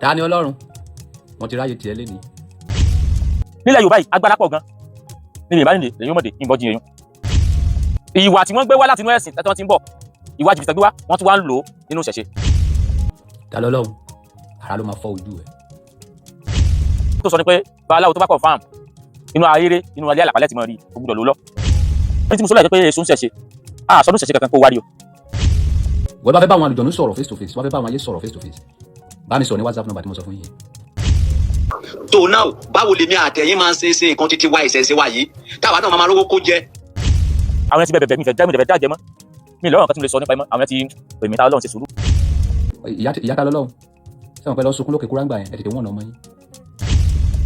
ta ni Ọlọ́run mo ti ráyè tiẹ̀ lẹ́ni. nílẹ̀ Yorùbá yìí agbára pọ̀ gan níbi ìbánilè lẹ́yìn ọmọdé ìbọn jiyàn ìwà tí wọ́n gbé wá láti inú ẹ̀sìn tẹ́tí wọ́n ti ń bọ̀ ìwà jìbìtì gbé wá wọ́n tún wá ń lò ó nínú ìṣẹ̀ṣe. ta lọ́lọ́run ara ló máa fọ́ ojú ẹ̀. tó sọ ni pé babaláwo tó bá confirm inú ayére inú alẹ́ àlàpàlẹ́ ti mọ̀ rí o gbọ́dọ̀ lò lọ. bí tí mo sọ lẹ́yìn pé èso ń ṣẹ̀ṣe àṣọdún ṣẹ̀ṣe kankan kó wárí o. wọ́n bá fẹ́ bá àwọn àlùjọ̀nú sọ̀rọ̀ face to face wọ́n fẹ́ bá àwọn ayé sọ̀rọ̀ face to face bá mi sọ̀rọ̀ ní WhatsApp number tí mo sọ fún yín. tó náà báwo lèmi àtẹ̀yìn máa ń ṣe nǹkan títí wá ìṣẹ̀ṣe wa yìí táwa náà máa rówó kó jẹ. àwọn ẹni tí bẹ̀bẹ̀ mi fẹ́ dájẹ́ mọ́ mi lọ́rùn kan tí mo lè sọ nípa àwọn ẹni tí èmi ta Ọlọ́run ṣe sùúrù. ìyá ta lọ́lọ́run sẹ́wọ̀n pẹ́ lọ sunkún lókè kúráǹgbà yẹn ẹ̀ tètè wọ́n ọmọ yín.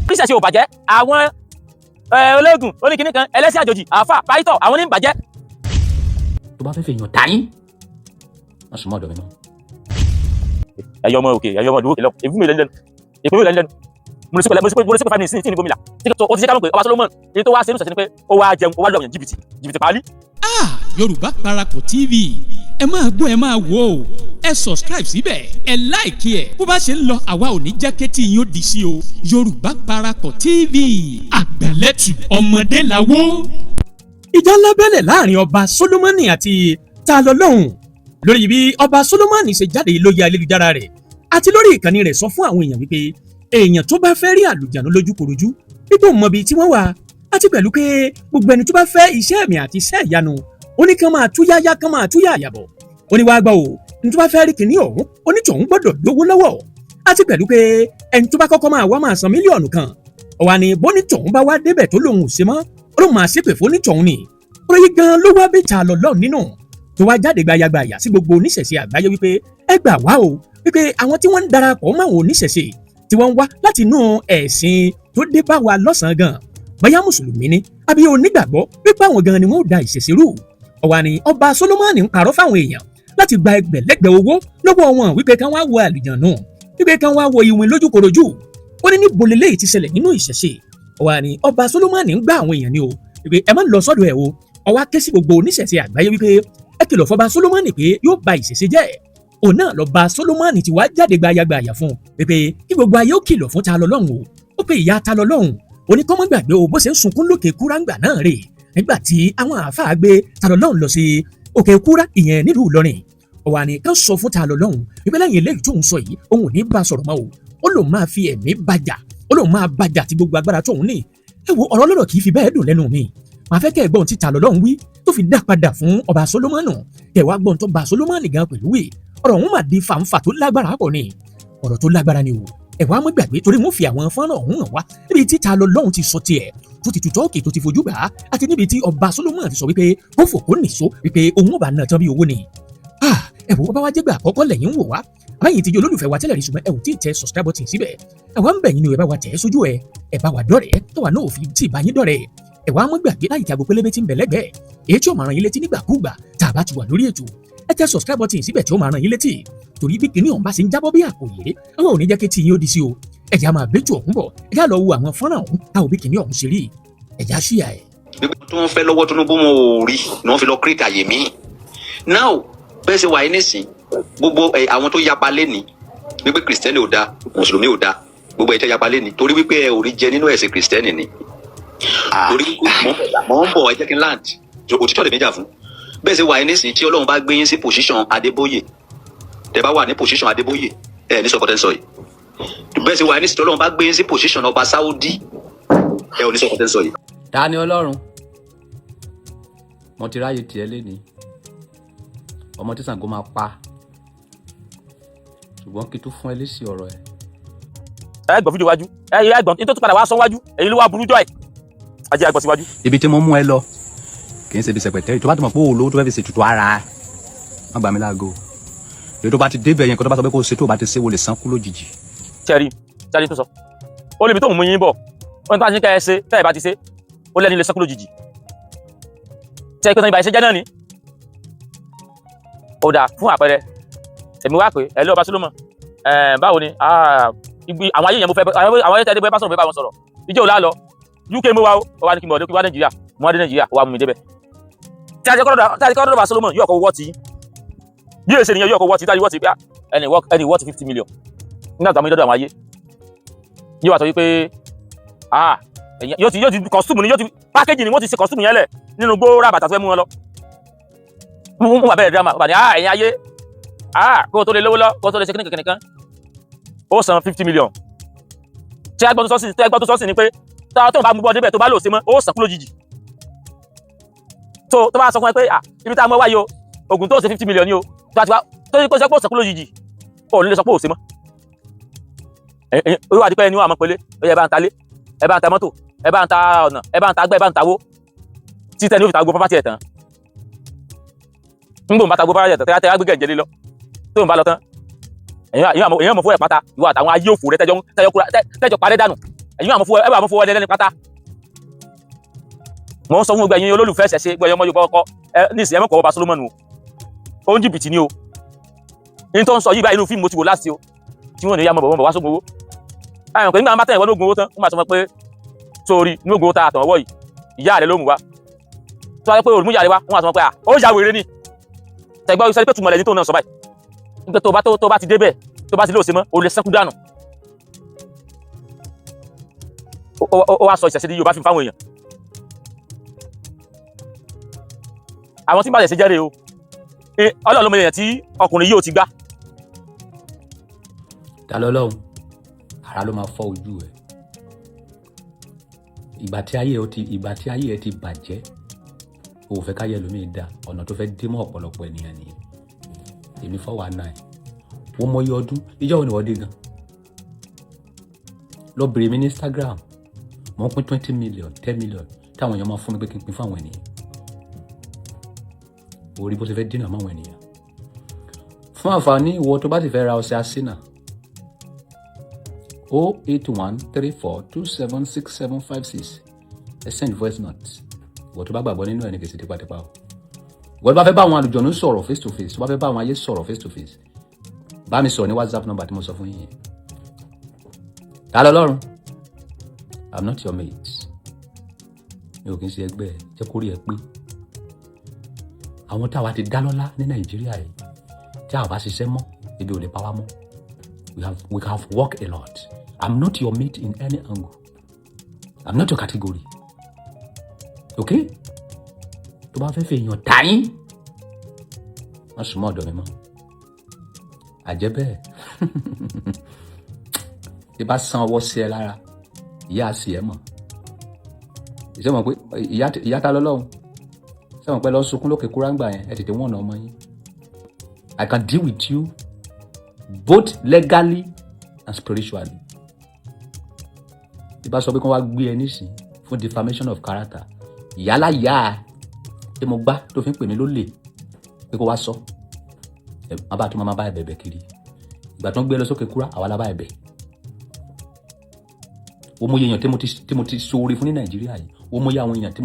kírísẹ̀ ṣe ò bàjẹ́ àwọn ológun oníkìní kan ẹlẹ́sìn àjòjì àáfà pàìtọ̀ àwọn ní bàjẹ́. tó bá fẹ́ fi èèyàn táyín má sùn mọ́ ọ̀dọ̀ mi mọ́. ẹ̀yọ́ ọmọ òkè ẹ̀yọ́ ọmọ ìlú òkè lọ èfún mi lẹ́nu èfún mi lẹ́nu mo lè ṣe pé 5 minutes ní gómìnà o ti ṣe káwọn pé ọba Solomon èyí tó wá ṣe é nùsẹ̀ ni pé ó wá jẹun ó wá lọ́ọ̀yàn jìbìtì pálí. Yorùbá Parapọ̀ TV ẹ máa gbọ́ ẹ máa wò ó ẹ subscribe síbẹ̀ ẹ láìkí ẹ̀ bó bá ṣe ń lọ àwa ò ní jákẹ́tì yín ó di sí o Yorùbá Parapọ̀ TV àgbàlẹ́tù ọmọdé làwọ́. ìjà ńlá bẹ́lẹ̀ láàrin ọba Solomoni àti Talọlọ́hun lórí bí ọba Solomoni ṣe jáde lórí ayélujára rẹ̀ àti lórí ìkànnì rẹ̀ sọ fún àwọn èèyàn wípé èèyàn tó bá fẹ́ rí àlùjànnú lójúkorojú ipò mọ̀bí tí wọ́n wà àti pẹ̀lú pé gbogbo ẹni tó bá fẹ́ iṣẹ́ ẹ̀mí àti iṣẹ́ ìyanu ó ní kán máa túyáyá kán máa túyà àyàbọ̀ ó ní wàá gbọ́ o ní tó bá fẹ́ rí kìíní ọ̀hún onítọ̀hún gbọ́dọ̀ lówó lọ́wọ́ àti pẹ̀lú pé ẹni tó bá kọ́kọ́ máa san mílíọ̀nù kan ọ̀wà ni bónítọ̀hún bá wá débẹ̀ tó lòun ò ṣe mọ́ ó lóun máa ṣépè fónítọ̀hún ni ọ̀rọ̀ yìí gan ló wá bí Talọlọ́hun nínú tó wá jáde gbayagbaya sí gbogbo oníṣẹ̀ṣe àgbáyé wípé ẹ gbà wá o wípé àwọn tí wọ́n ń darapọ̀ mọ́ àwọn oníṣẹ̀ṣe tí wọ́n ń wá láti inú ẹ̀sìn tó dé bá wa lọ́sàn-án gan bóyá mùsùlùmí ni àbí onígbàgbọ́ wípé àwọn gan ni wọ́n ò da ìṣẹ̀ṣe rú ọ̀wà ni ọba Solomoni ń parọ́ fáwọn èèyàn láti gba ẹgbẹ̀lẹ́gbẹ̀ owó lọ́wọ́ wọn wípé kán wá wo àlùjànnú wípé kán wá wo ìwìn lójúkorojú ó ní níbo leléyìí ti ṣẹlẹ̀ nínú ìṣẹ̀ṣe ọ̀wà ni ọba Solomoni ń gbá àwọn èèyàn ni o wípé ẹ má lọ sọ́dọ̀ ẹ̀ o ọwá ké sí gbogbo oníṣẹ̀ṣe àgbáyé wípé ẹ kìlọ̀ fọba Solomoni pé yóò ba ìṣẹ̀ṣe jẹ́ òun náà lọ bá Solomoni ti wá jáde gbayagbaya fún wípé kí gbogbo ayé ó kìlọ̀ fún Talọlọ́hun o ó pe ìyá Talọlọ́hun oníkọ́mọ́ gbàgbé o bó ṣe ń sunkún lókè kúráǹgbà náà rè nígbà tí àwọn àáfàá gbé Talọlọ́hun lọ sí òkè kúrá ìyẹn nílùú Ìlọrin ọ̀wà ni ká sọ fún Talọlọ́hun wípé lẹ́yìn eléyìí tóun sọ yìí òun ò ní bá sọ̀rọ̀ mọ́ o ó lòun máa fi ẹ̀mí bàjà ó lòun máa bàjà tí gbogbo agbára tóun ní ẹ wo ọ̀rọ̀ lọ́rọ̀ kì í fi bẹ́ẹ̀ dùn lẹ́nu mi màá fẹ́ kẹ́ ẹ gbọ́n tí Talọlọ́hun wí tó fi dá padà fún ọba Solomoni kẹ́ wá gbọ́n tó ba Solomoni gan pẹ̀lú wì ọ̀rọ̀ òun mà di fàǹfà tó lágbára pọ̀ ni ọ̀rọ̀ tó lágbára ni o ẹ wá mọ́ gbàgbé torí wọ́n fi àwọn fọ́nrán ọ̀hún hàn wá níbi tí Talọlọ́hun ti sọ tiẹ̀ tó ti tutọ́ òkè tó ti fojú gbà á àti níbi tí ọba Solomoni ti sọ wípé kó fò kó nìṣó wípé òun ò bá ná tán bí owó ni ẹ wò bá wá jẹ́gbà àkọ́kọ́ lẹ́yìn ń wò wá àbáyìn tí olólùfẹ́ wa tẹ́lẹ̀ rí ṣùgbọ́n ẹ ò tí ì tẹ subscribe button síbẹ̀ ẹ wá ń bẹ̀ yín ni ẹ bá wa tẹ̀ ẹ́ sójú ẹ bá wa dọ̀rẹ́ tó wà náà ò fi tí ì bá yín dọ̀rẹ́ ẹ wá mọ́ gbàgbé láyìí tí aago pélébé ti ń bẹ̀ lẹ́gbẹ̀ẹ́ èyí tí ó máa ràn yín létí nígbàkúùgbà tá a bá ti wà lórí ètò ẹ tẹ subscribe button síbẹ̀ tí ó máa ràn yín létí torí bí kinní ọ̀hún bá ṣe ń jábọ́ bí àpò yèrè àwọn ò ní jẹ́ kí tí yín ó di sí o ẹ já máa bẹ́jù ọ̀hún bọ̀ ẹ já lọ wo àwọn fọ́nrán ọ̀hún táwọn bí kinní ọ̀hún ṣe rí ẹ já ṣíyà ẹ̀. gbogbo tó ń fẹ́ lọ́wọ́ Tinubu wọn ò rí ni wọ́n fi lọ create àyè mí now bẹ́ẹ̀ ṣe wà yín nísìn gbogbo àwọn tó yapa lẹ́ni wípé kìrìsìtẹ́nì ò da mùsùlùmí ò da gbogbo ẹ̀ tẹ́ yapa lẹ́ni torí wípé ẹ ò rí jẹ nínú ẹ̀sìn kìrìsìtẹ́nì ni torí mọ̀ ń bọ̀ ẹ jẹ́ kí n land òtítọ́ lè méjà fún bẹ́ẹ̀ ṣe wà yín nísìn tí Ọlọ́run bá gbé yín sí position Adébóyè tẹ́ bá wà ní position Adébóyè ẹ ní sọkọtẹ́ sọ yìí bẹ́ẹ̀ ṣe wà yín nísìn tí Ọlọ́run bá gbé yín sí position ọba Saudi ẹ ò ní sọkọtẹ́ sọ yìí. ta ni Ọlọ́run mo ti ráyè tiẹ̀ lẹ́ni ọmọ tí Ṣàngó máa pa ṣùgbọ́n kí tó fún ẹ lésì ọ̀rọ̀ ẹ. ẹ gbọ́ fídíò wájú ẹ gbọ́n nítorí tó padà wá sọ wájú èyí ló wá burú jọ ẹ̀ ajé àgbọ̀ síwájú. ibi tí mo mú ẹ lọ kì í ṣe ibi sẹpẹtẹrì tó bá tó mọ̀ pé olówó tó fẹ́ fi ṣètùtù ara má gbà mí láago èyí tó bá ti débẹ̀ yẹn kó tó bá sọ pé kó o ṣe tó o bá ti ṣe wo lè san kú lójijì. tẹ́rí tó sọ ó lè bi tóun mú yín bọ̀ ó ní tó bá ti ní ká ẹ ṣe tẹ́ ẹ bá ti ṣe ó lẹ́ni lè san kú lójijì tẹ́ ẹ pé tán ibà ìṣe jẹ́ náà ni. ó dà fún àpẹẹrẹ èmi wá pé ẹ lé ọba Solomon báwo ni àwọn ayé yẹn mo fẹ́ àwọn ayé tẹ́lẹ̀ bá sọ̀rọ̀ bá wọn sọ̀rọ̀ ìjẹ́ òun lá lọ UK mo wá o wá ní kí n bọ̀ wá Nàìjíríà mo wá dé Nàìjíríà wá mú mi débẹ̀ tí a ti kọ́ lọ́dọ̀ ọba Solomon yóò kọ́ wọ́ ti bí èsè nìyẹn yóò kọ́ wọ́ ti dájú wọ́ ti bí ẹni wọ́ ti 50 million nígbà tó àwọn ìdọ́dọ̀ àwọn ayé yóò wá sọ wípé yóò ti costume ni yóò ti package ni wọ́n ti ṣe costume yẹn lẹ̀ nínú gbóòrà bàtà tó fẹ́ mú wọn lọ mú wà bẹ̀rẹ̀ drama wà ní ẹ̀yin ayé kó o tó lè lówó lọ kó o tó lè ṣe kíníkan ó san 50 million tí ẹgbọ́n tó sọ́ọ̀sì ni pé tó bá mú bọ́ débẹ̀ tó bá lò sí mọ́ ó sàn kú lójijì tó bá sọ fún ẹ pé ibi tá a mọ́ wáyé o oògùn tó ṣe 50 million ni o tó yí kó ṣe pé ó sàn kú lójijì ó lè sọ pé ó ṣe mọ́ ó wà dípẹ́ ẹni wà mọ́ pélé ẹ bá ń talé ẹ bá ń ta mọ́tò ẹ bá ń ta ọ̀nà ẹ bá ń ta gbẹ́ ẹ bá ń tawó títẹ̀ ní ó fi ta gbogbo pápá tiẹ̀ tán ń gbòǹbá ta gbogbo pápá tiẹ̀ tán tẹ́yà gbẹ́gẹ̀ jẹ́lé lọ tó ń bá lọ tán èyàn mọ̀ fún ẹ̀ pátá ìwọ àtàwọn ayé òfò rẹ tẹ́jọ parẹ́ dànù èyàn àmọ́ fún ẹ fún ọdẹ lẹ́ni pátá mọ̀ ń sọ fún gbogbo ẹ̀yin olólùfẹ́ ṣẹ̀ṣẹ̀ gbogbo ẹ̀yàn ọmọ Yorùbá ọkọ ní ìsìn ẹ̀mọ́kọ̀ Ọba Solomon o ó ń jìbìtì ni o ní tó ń sọ yìí báyìí inú fíìmù mo ti wò láti o tí wọ́n ní ìyá mọ̀ wá sógun owó àyàn pé nígbà máa tẹ̀yìn wọ́n lóògùn owó tán wọ́n máa sọ pé sórí inú ògùn owó ta àtàn ọwọ́ yìí ìyá rẹ̀ ló mú wa tó wáyé pé olùmúyà rẹ̀ wá wọ́n máa sọ pé ó ya wèrè ni tẹ̀gbọ́ sẹ́ni pé tùmọ̀ lẹ́ni tó náà sọ báyìí nígbà tó bá ti débẹ̀ tó bá ti lóòsè mọ́ o lè sẹ́kù dànù ó wá sọ ìṣẹ̀ṣẹ̀ di Yorùbá fi fáwọn èèyàn àwọn tí ń bá ṣẹ̀ṣẹ̀ jẹ́rẹ̀ o Ọlọ́run ló mọ èèyàn tí ọkùnrin yìí ò ti gbá. ta lọ́lọ́run ara ló máa fọ́ ojú ẹ̀ ìgbà tí ayé ẹ ti bàjẹ́ o ò fẹ́ káyé lómi dá ọ̀nà tó fẹ́ dé mọ́ ọ̀pọ̀lọpọ̀ ènìyàn nìyẹn èmi 419 wọ́n mọ iye ọdún ìjọ òní wọ́n dé gan lọ bèrè mi ní Instagram mo ń pín 20 million 10 million táwọn èèyàn máa fún mi pé kí n pín fáwọn ènìyàn orí bó ṣe fẹ́ dínà máwọn ènìyàn fún àǹfààní ìwọ tó bá ti fẹ́ ra ọṣẹ Asina 08134276756 ẹ send voice note ìwọ tó bá gbàgbọ́ nínú ẹni kìí ṣe tipátipá o ìwọ tó bá fẹ́ bá àwọn àlùjọ̀nú sọ̀rọ̀ face to face tó bá fẹ́ bá àwọn ayé sọ̀rọ̀ face to face bá mi sọ̀rọ̀ ní WhatsApp number tí mo sọ fún yín ta lọ́lọ́run I'm not your mate mi ò kí n ṣe ẹgbẹ́ ẹ jẹ́ kó rí ẹ pé àwọn táwa ti dá lọ́lá ní Nàìjíríà yìí tí a bá ṣiṣẹ́ mọ́ ebi ò lè pa wá mọ́ we have worked a lot I'm not your mate in any angle I'm not your category okay tó bá fẹ́ fi èèyàn tàyín wọ́n sùn mọ́ ọ̀dọ̀ mi mọ́ àjẹ́ bẹ́ẹ̀ tí bá san ọwọ́ sí ẹ lára ìyá sí ẹ mọ̀ ìṣe mọ̀ pé ìyá ta lọ́lọ́run ṣe mọ̀ pé lọ sunkún lókè kúráǹgbà yẹn ẹ tètè wọ́n ọ̀nà ọmọ yín I can deal with you both legally and spiritually tí bá sọ pé kí wọ́n wá gbé ẹ nísìn fún defamation of character ìyálà ìyá tí mo gbá tó fi ń pè mí lólè pé kó wá sọ má bá tó máa bá ẹ bẹ̀bẹ̀ kiri ìgbà tó ń gbé lọ sókè kúrá àwa la bá ẹ bẹ̀ ó mọ iye èèyàn tí mo ti ṣoore fún ní Nàìjíríà yìí ó mọ iye àwọn èèyàn tí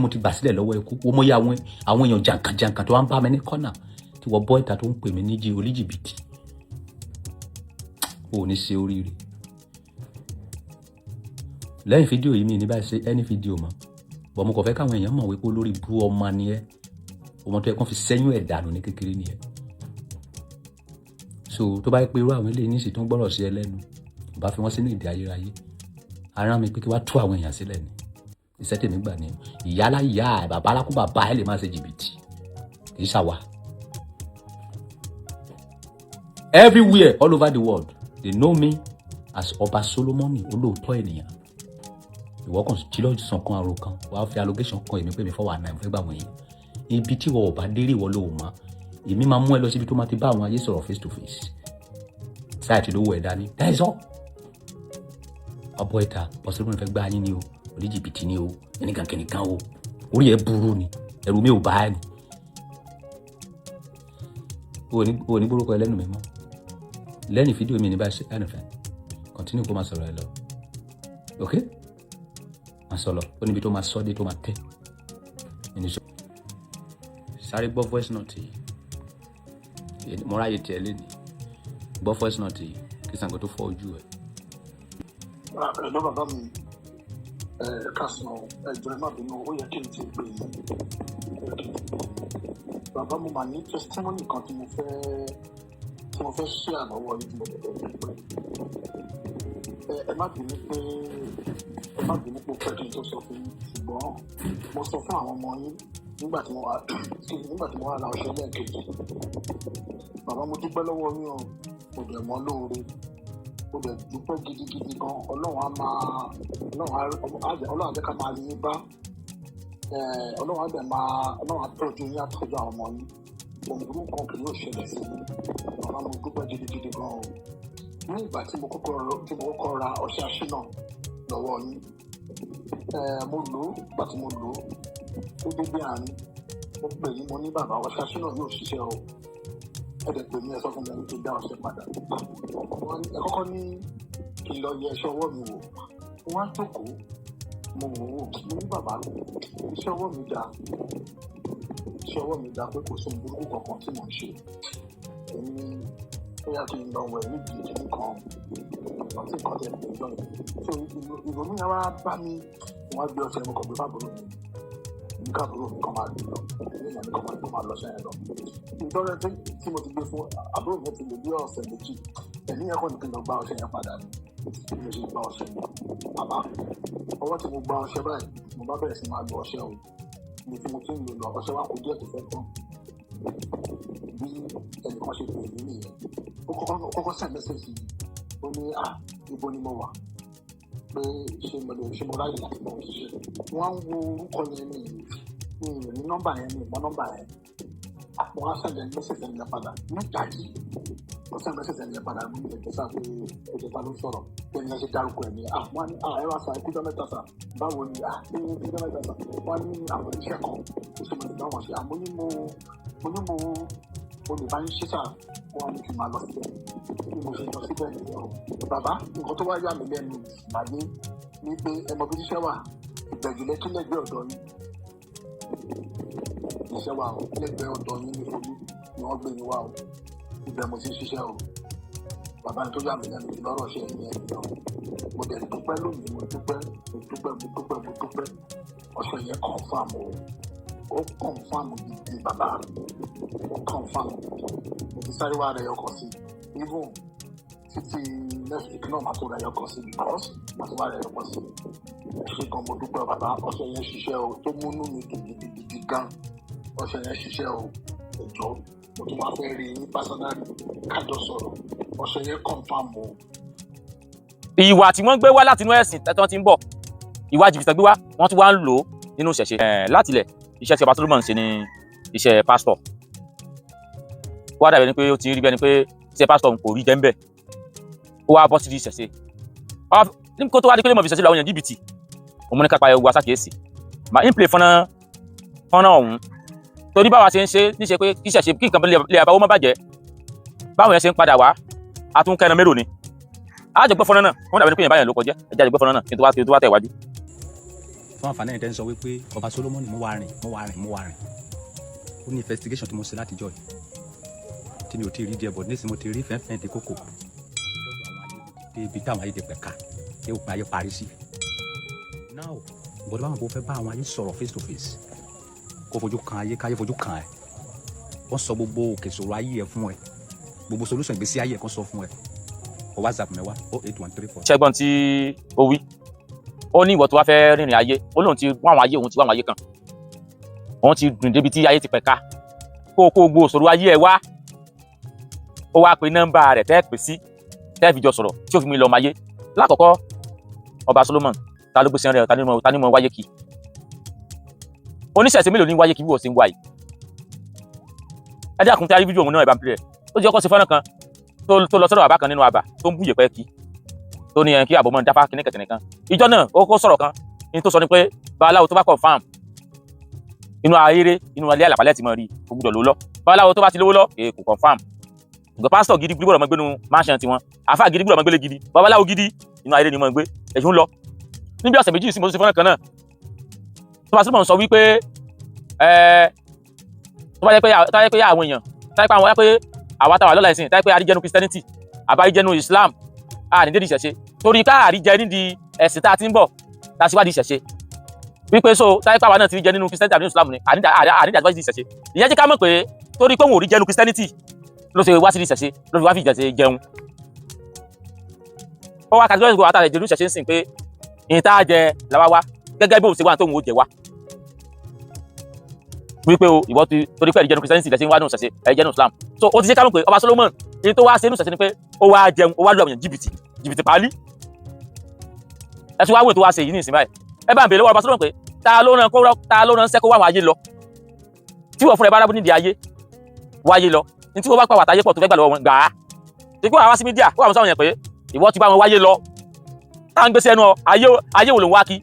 mo ti gbà sílẹ̀ lọ́wọ́ ikú ó mọ iye àwọn èèyàn jàǹkànjàǹkàn tó wá ń bá mi ní kọ́nà tí wọ́n bọ́ ìta tó ń pè mí níjì oníjìbìtì ó ní ṣe oríire lẹ́yìn fídíò yìí mi ní báyìí ṣe ẹni fídíò mọ́ bọ̀ mo kàn fẹ́ káwọn èèyàn mọ̀ wípé olórí bú ọmọ ni ẹ́ ọmọ tó yẹ kán fi sẹ́yìn ẹ̀ dànù ní kékeré ni ẹ́ so tó bá yẹ pé irú àwọn eléyìí ní ìsìn tó ń gbọ́rọ̀ sí ẹ lẹ́nu bá fi wọ́n sínú ìdí ayérayé ara mi pé kí wá tú àwọn èèyàn sílẹ̀ ni iṣẹ́ tèmi gbà ní ìyálà ìyá bàbá alákú bàbá ẹ lè má ṣe jìbìtì kì í ṣàwà everywhere all over the world they know me as Ọba Solomon olóòótọ́ ènìyàn ìwọ kan jí lọ́sàn kan àrò kan wàá fi allegation kan èmi pé mi 419 fẹ́ gbà wọ́n yẹn ibi tí wọ́n ò bá délé ìwọ ló mọ̀ èmi máa mú ẹ lọ síbi tó máa ti bá àwọn ayé sọ̀rọ̀ face to face sáàtì lówó ẹ̀ dání that is all ọbọ̀ ìta Solomon fẹ́ gbá yín ni o oníjìbìtì ni o ẹnìkan kìnìkan o orí ẹ burú ni ẹrù mi ò bá ẹ ni o ní gbórúkọ ẹlẹ́nu mi mọ́ lẹ́yìn fídíò mi ní bá ṣe ẹnìfẹ́ continue kó máa sọ̀rọ̀ ẹ lọ ok máa sọ lọ ó níbi tó máa sọ́ dé tó máa tẹ́ ẹni sọ sáré gbọ́ voice note yìí mo ráyè tiẹ̀ lé ní gbọ́ voice note yìí kí Ṣàngó tó fọ́ ojú ẹ̀. Hello bàbá mi kásán ẹjọ́ ẹ má bínú ó yẹ kí n ti pè é bàbá mo mà ní testimony kan tí mo fẹ́ tí mo fẹ́ ṣe àlọ́wọ́ yìí tí mo fẹ́ ẹ má bínú pé pẹ́ kí n tó sọ fún yín, ṣùgbọ́n mo sọ fún àwọn ọmọ yín nígbà tí mo wà ra ọṣẹ lẹ́ẹ̀kejì. Bàbá mo dúpẹ́ lọ́wọ́ yín o, mo dẹ̀ mọ́ lóore, mo dẹ̀ dúpẹ́ gidigidi gan. Ọlọ́run á jẹ́ ká máa rí yín bá. Ọlọ́run á tọ́jú yín, á tọ́jú àwọn ọmọ yín. Ohun burúkú kan kì yóò ṣẹlẹ̀ sí mi. Bàbá mo dúpẹ́ gidigidi gan o. Ní ìgbà tí mo kọ́kọ́ ra ọṣẹ aṣínà lọ́wọ́ yín, mo lò ó, ìgbà tí mo lò ó dédé àárín, mo pè yín, mo ní bàbá ọṣẹ aṣínà yóò ṣiṣẹ́ o. Ẹ dẹ̀ pè mí, ẹ sọ fún mi kí n dá ọṣẹ padà. Ẹ kọ́kọ́ ní kí n lọ yẹ iṣẹ́ ọwọ́ mi wò. Mo wá jókòó, mo wò ó, mo ní bàbá iṣẹ́ ọwọ́ mi dá pé kò sí ohun burúkú kankan tí mò ń ṣe. Èmi ó yá kí n lọ wẹ̀ nídìí kí nǹkan tẹ̀ pé jọ yìí. So ìrònú yẹn wá bá mi, mo wá gbé ọṣẹ mi kàn gbé fábùrò mi. Nǹkan àbúrò mi kan máa lò lọ, èmi náà nìkan máa lọ sẹ́yìn lọ. Ìtọ́rẹ́ tí mo ti gbé fún àbúrò mi ti lè bí ọ̀sẹ̀ méjì. Ẹ̀mí yẹn kọ́ ni kí n lọ gba ọṣẹ yẹn padà ni. Bí mo ṣe gba ọṣẹ yẹn, bàbá ọwọ́ tí mo gba ọṣẹ báyìí, mo bá bẹ̀rẹ̀ sí máa lo ọṣẹ o. Ibi tí mo ti ń lò lọ, ọṣẹ wa kò díẹ̀ tó fẹ́ tán. Bí ẹnìkan ṣe pè mí nìyẹn, ó kọ́kọ́ send message yìí, ó ní ibo ni mo wà, pé ṣé mo ráyè láti bọ̀ ṣiṣẹ́. Wọ́n á ń wo orúkọ yẹn ní nọ́mbà yẹn, ní ìmọ̀ nọ́mbà yẹn. Wọ́n á send message yẹn padà ní ìdájí. Wọ́n send message yẹn padà ní ìgbésà pé ẹ̀jẹ̀ ta ló sọ̀rọ̀, pé ẹni yẹn ṣe dárúkọ ẹ̀ ní wọ́n á ní ẹ wá sa ẹkújọ́ mẹ́ta sà, báwo ni ẹkújọ́ mẹ́ta sà. Wọ́n á ní àwọn iṣẹ́ kan tó ṣe mọ̀ nígbà wọ́n ṣe mo ní mo lè bá yín ṣe sà. Wọ́n á ní kí n máa lọ síbẹ̀. Bí mo ṣe lọ síbẹ̀ nìyẹn o. Bàbá nǹkan tó wá yà mí lẹ́nu ìgbàgbé ni pé ẹmọ bí iṣẹ́ wà ìgbẹ̀jùlẹ̀ kí lẹ́gbẹ̀ẹ́ ọ̀dọ́ yín. Iṣẹ́ wà o, lẹ́gbẹ̀ẹ́ ọ̀dọ́ yín ní Folú ni wọ́n gbé yín wá o. Ibẹ̀ mo ti ń ṣiṣẹ́ o. Bàbá tó yà mí lẹ́nu lọ́rọ̀ ṣe ẹ̀yìn ẹ̀yìn o. Mo dẹ̀ dúpẹ́ lónìí, mo dúpẹ́. Ọṣẹ yẹn confirm o. Ó confirm gidi bàbá. Ó confirm. Mo ti sáré wá rẹ̀ ọkọ̀ sí. Even títí next week náà máa tó rẹ̀ ọkọ̀ sí because máa tó wá rẹ̀ ọkọ̀ sí. Ṣé kan mo dúpẹ́ bàbá, ọṣẹ yẹn ṣiṣẹ́ o. Tó múnú mi dùn gidigidi gan. Ọṣẹ yẹn ṣiṣẹ́ o. Ẹjọ́ mo tún wá fẹ́ rí yín personally kájọ sọ̀rọ̀. Ọṣẹ yẹn confirm o. Ìwà tí wọ́n gbé wá látinú ẹ̀sìn tẹ́tọ́ ti ń bọ̀, ìwà jìbìtì gbé wá, wọ́n tún wá ń lò ó nínú ìṣẹ̀ṣe. Látilẹ̀ iṣẹ́ tí Ọba Solomon ṣe ni iṣẹ́ pásítọ̀. Ó wá dàbí ẹni pé ó ti rí bẹ́ẹ̀ ni pé iṣẹ́ pásítọ̀ kò rí jẹ́ ń bẹ̀. Ó wá bọ́ sí di ìṣẹ̀ṣe. Kó tó wá di pé lè mọ̀ fi ìṣẹ̀ṣe làwọn èèyàn jìbìtì. Òun ní kápá ẹwù aṣákìyèsí. Màá ń play fọ́nrán ọ̀hún. Torí báwa ṣe ń ṣe níṣe pé kí ìṣẹ̀ṣe kí nǹkan lè àbáwọ́ má bàjẹ́. Báwọn yẹn ṣe ń padà wá, a tún kẹ́ran mérò ni. A jọ gbọ́ fọ́nrán náà, wọ́n dàbí ẹni pé yẹn báyẹn ló kọjá. Ẹ jáde gbọ́ fọ́nrán náà kí n tó wá tẹ̀ wájú. Fún àǹfààní ẹni tẹ́ ń sọ wípé Ọba Solomon mo wá rìn. Ó ní investigation tí mo ṣe látijọ́ yìí tí mi ò tí ì rí díẹ̀ bọ̀ nísìnyí mo ti rí fẹ́ẹ́fẹ́ẹ́ di kókò. Ibi táwọn ayé ti pẹ̀ka tí ó ayé parí sí. Now bọ̀dọ̀ báwọn kò fẹ́ bá àwọn ayé sọ̀rọ̀ face to face, kó fojú kan ayé káyé fojú kan ẹ̀. Wọ́n sọ gbogbo òkè ìṣòro ayé ẹ̀ fún ẹ, gbogbo solution ìgbésí ayé ẹ̀ kan sọ fún ẹ. Ọ WhatsApp mi wá 08134. Ṣẹ́gbọ́n tí ó wí, ó ní ìwọ tó wá fẹ́ rìnrìn ayé, ó lóun ti wá àwọn ayé, òun ti wá àwọn ayé kan. Òun ti dùn débi tí ayé ti pẹ̀ka, kó gbogbo òṣòro ayé ẹ̀ wá. Ó wá pe nọ́mbà rẹ̀ tẹ́ pè sí, tẹ́ fi jọ sọ̀rọ̀ tí ó fi mú ilẹ̀ ọmọ ayé. Lákọ̀ọ́kọ́ Ọba Solomon ta ló gbé sí ẹrẹ, ta ni mo wáyé kí. Oníṣẹ̀ṣe mélòó ní wáyé kí bí wọ́n ṣe ń wá yìí. Ẹ jẹ́ àkúntẹ́ ayé fídíò òun náà ẹ̀ bá ń pè rẹ̀. Ó jẹ́ ọkọ̀ sí fọ́nrán kan tó lọ sọ́dọ̀ bàbá kan nínú àbà tó ń bú yẹ̀pẹ̀ kí, tó ní kí àbọ̀ mọ́ dáfá kíní kẹ̀kẹ́ nìkan. Ìjọ náà ó kó sọ̀rọ̀ kan ní tó sọ ni pé babaláwo tó bá confirm inú ayére inú alẹ́ àlàpàlẹ́ ti mọ̀ rí kò gbúdọ̀ ló lọ. Babaláwo tó bá ti lówó lọ kò confirm. Ìgbà pásítọ̀ gidi gbúdọ̀ mọ́ gbénu mansion tiwọn, àfáà gidi gbúdọ̀ mọ́ gbélé gidi, babaláwo gidi inú ayére ni mọ́ gbé ẹ̀jú ń lọ. Níbi ọ̀sẹ̀ méjì sí mo tún ṣe fọ́nrán kan náà Ọba Solomon sọ wípé tó bá yẹ pé àwọn èèyàn táyé pé àwọn pé àwa táwa lọ́la ìsìn táyé pé àríjẹnu Christianity àbáríjẹnu Islam ànídéèdì ìṣẹ̀ṣe torí ká àríjẹ nídìí ẹ̀sìn tá a ti ń bọ̀ tá a sì wádìí ìṣẹ̀ṣe wípé so táyé pé àwa náà ti rí jẹ nínú Christianity àbí Islam ni ànídàgbà ìṣẹ̀ṣe ìyẹn jẹ́ ká mọ̀ pé torí pé òun ò rí jẹnu Christianity ló ṣe wá sí ìṣẹ̀ṣe ló fi wá fi ìṣẹ̀ṣe jẹun ó wá kàdúrà ìgbà àtàlẹ̀ ìjẹ̀lú ìṣẹ̀ṣe ń sìn pé ìyìn tá a jẹ làwa wá gẹ́gẹ́ bí òun ṣe wà tóun ó jẹ wá wípé o ìwọ torí pé ìjẹun kìrìsìtẹ́nì ìṣẹ̀ṣe ń wá nù ìṣẹ̀ṣe ẹ̀jẹ̀ nù Islam so ó ti ṣe ká mọ̀ pé ọba Solomon èyí tó wá ṣe nù ìṣẹ̀ṣe ni pé ó wá jẹun ó wá lu àwọn èèyàn jìbìtì pálí ẹtù wá wò tó wá ṣe yìí ní ìsìn báyìí ẹ bá ń bèèrè lọ́wọ́ ọba Solomon pé ta ló rán sẹ́kọ̀ wá àwọn ayé lọ tí wọ́n fúnra ẹ bá rábù nídìí ayé wáyé lọ ní tí wọ́n bá pa wàtá ayé pọ̀ tó fẹ́ gbà lọ́wọ́ wọn gbà á tí kò wá sí mídíà ó wà mọ́ sáwọn yẹn pé ìwọ ti bá wọn wáyé lọ tá à ń gbèsè ẹnu ọ ayé wò ló ń wá kí